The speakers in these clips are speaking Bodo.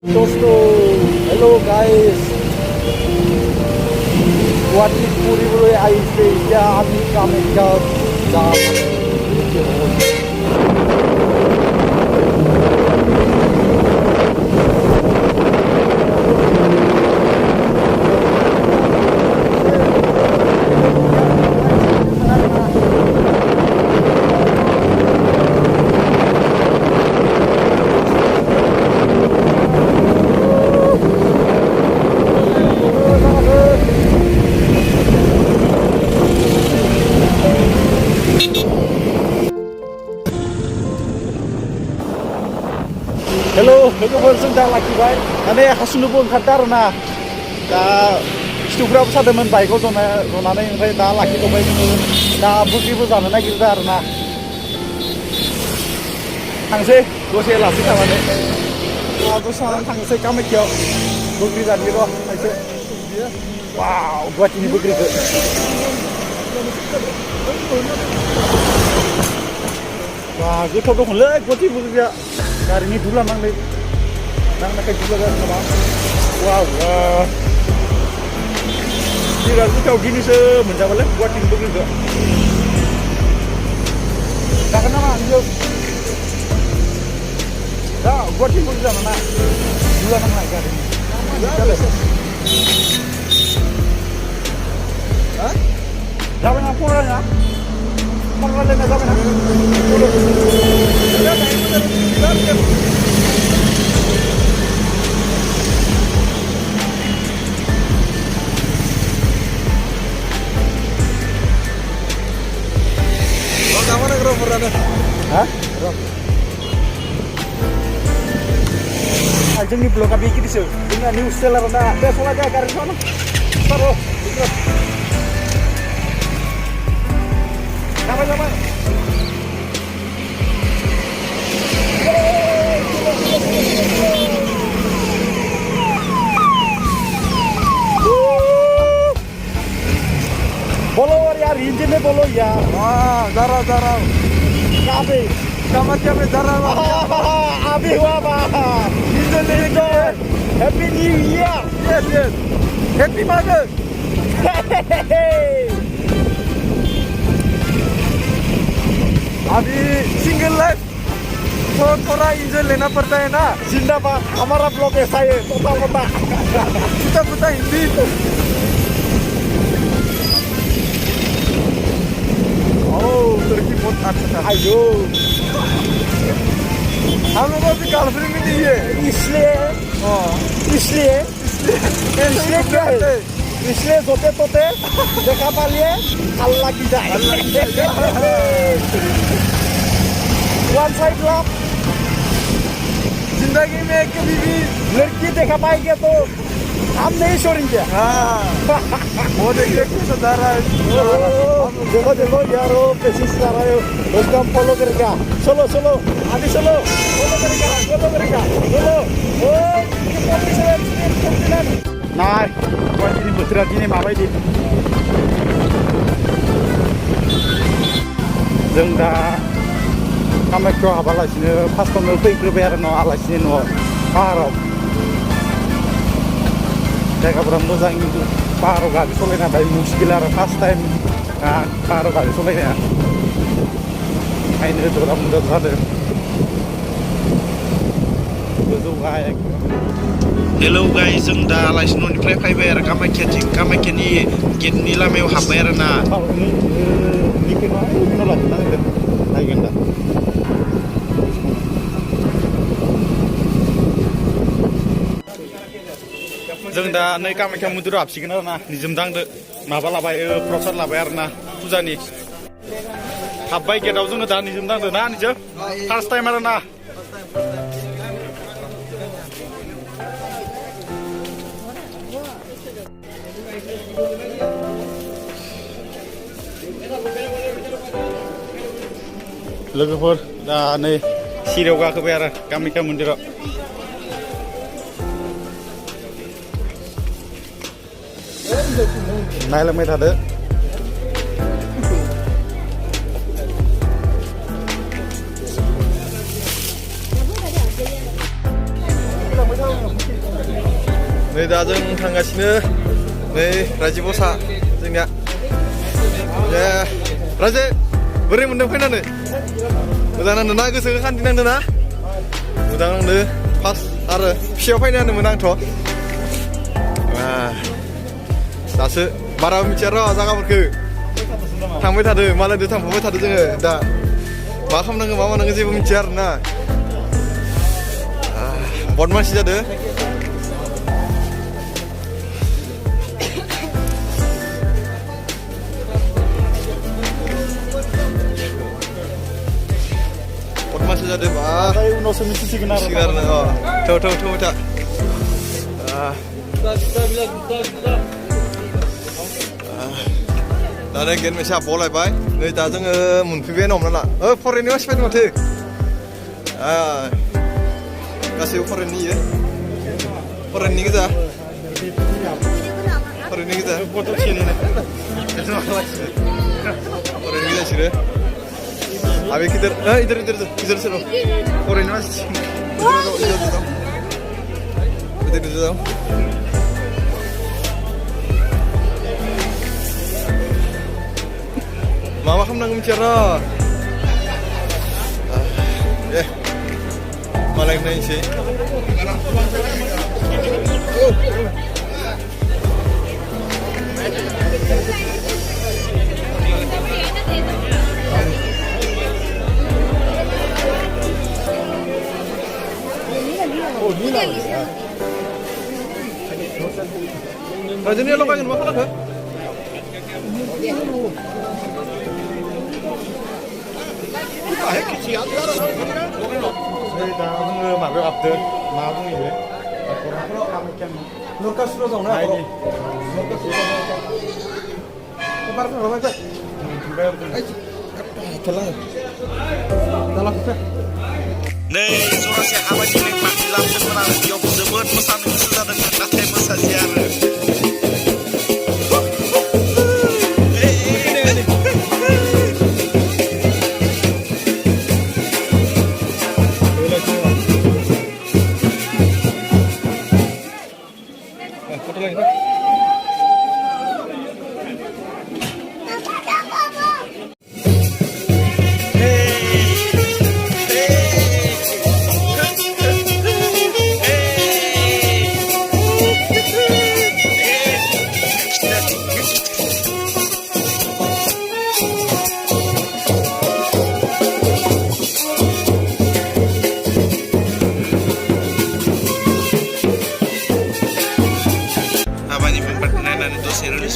दोस्तों हेलो गाइस गुवाहाटी फुरिবলৈ আহিছে এতিয়া আমি কামাখ্যাত যাম हेलो लोगोफोर जों दा लाखिबाय माने हासुनोबो ओंखारदों आरोना दा खिथुफ्राबो सादोंमोन बाइकआव जनानै ओमफ्राय दा लाखिथ'बाय जोङो दा बुगिबो जानो नागिरदों आरोना थांसै दसे लासै थानानै दसे थानानै थांसै कामाख्याव बुग्रि जानि र' थांसै वाव गुवाहाटीनि बुग्रिखौ wah गोथाव दंलै गुवाहाटी बुग्रिया गारिनि धुला नांनायखाय धुला जादों नामा वाव बिराद गोथाव दिनैसो मोनजाबालै गुवाहाटीनि बुग्रिखौ जागोन नामा बियो दा गुवाहाटी बुग्रि जानो ना धुला नांनाय गारिनि जाबाय ना फन रायलायना जाबाय ना जोंनि ब्लगा बेखिनिसो जोंना निउस चेनेल ना बे सलायगा गारि sana taruh जाबाय बोलो यार हिंदी में बोलो यार जरा कहाँ पे कामाख्या में जरा अभी हुआ happy new year yes happy mother अभी सिंगल लाइफ तो थोड़ा इंजॉय लेना पड़ता है ना जिंदाबाद हमारा ब्लॉग ऐसा है तोता कुत्ता हिंदी लड़की बहुत अच्छा था आयो हम लोगों की गर्लफ्रेंड भी नहीं है इसलिए क्या है इसलिए सोते देखा पा लिए अल्लाह की जाए वन साइड लव जिंदगी में कभी भी लड़की देखा पाएंगे तो हम नहीं छोड़ेंगे वो देखिए कैसा जा रहा है देखो यार वो पेशिश कर रहा है उसको हम फॉलो करेगा चलो अभी चलो फॉलो करेगा नाय गुवाहाटीनि बोथोरा दिनै माबायदि जों दा कामाख्याव हाबालासिनो फार्स्टआवनो फैग्रोबाय आरो न' आलासिनि न'आव पाहाराव जायगाफोरा मोजां खिन्थु पाहाराव गारि सालायना दायो मुस्किल आरो फार्स्ट टाइम पाहाराव गारि सालायनाया ओंखायनो दरा मुरा जादों गोजौ गाहाय हेलौ गाइस जों दा आलासि न'निफ्राय फैबाय आरो कामाख्यानि गेटनि लामायाव हाबबाय आरो ना नायगोन दा जों दा नै कामाख्या मन्दिराव हाबसिगोन आरो ना निजोम दांदो माबा लाबाय प्रसाद लाबाय आरो ना फुजानि हाबबाय गेटआव जोङो दा निजोम दांदो ना निजोम फार्स्ट टाइम आरो ना लोगोफोर दा नै सिरियाव गाखोबाय आरो कामाख्या मन्दिराव नायलांबाय थादो नै दा जों थांगासिनो नै राजि बसा जोंनिया राजे बोरै मोन्दों फैनानै मोजां नांदों ना गोसोखौ खान्थि नांदों ना मोजां नांदों फार्स्ट आरो फिसायाव फैनानैमोन आंथ' दासो बारा मिथिया र' जायगाफोरखौ थांबाय थादों मालायदो थांफाबाय थादों जोङो दा मा खालामनांगौ मा मानांगौ जेबो मिथिया आरो ना बहुत मानसि जादों masih ada bah. Saya unosnya mesti sinar. Sinar na. Tahu tak. Dah ada gen mesya bola bay. Nih dah jeng munfibe nom na. Foreign ni masih mati. Kasih foreign ni ya. Foreign ni kita. Foreign ni kita. Foto sini ni. Foreign ni kita sini. Abi kider, इधर से लो और इनवेस्ट इधर जाओ Mama kamu nanggung bicara malah yang lain sih Rajanya lo kangen banget kan? 마블 앞들 마블이래. Nurka sudah tahu nak? Nurka sudah tahu. Kemarin apa aja? Dalam kita. Nei, jurasi hawa ini pak dalam sebenarnya dia sebut pesan itu sudah dengan nanti masa ziarah. Foto lagi.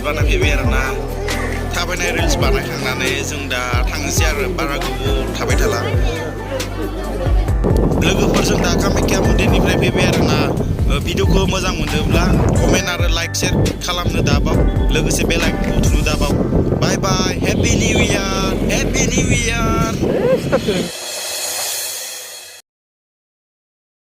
बानायफैबाय आरोना थाबायनाय रिल्स बानायखांनानै जों दा थांनोसै आरो बारा गोबाव थाबाय थाला लोगोफोरजों दा कामाख्या मन्दिरनिफ्राय फैबाय आरोना भिडिअखौ मोजां मोनोब्ला कमेन्ट आरो लाइक शेयार खालामनो दाबाव लोगोसे बेल आइकनखौ थुनो दाबाव बाय बाय हेपि निउ इयार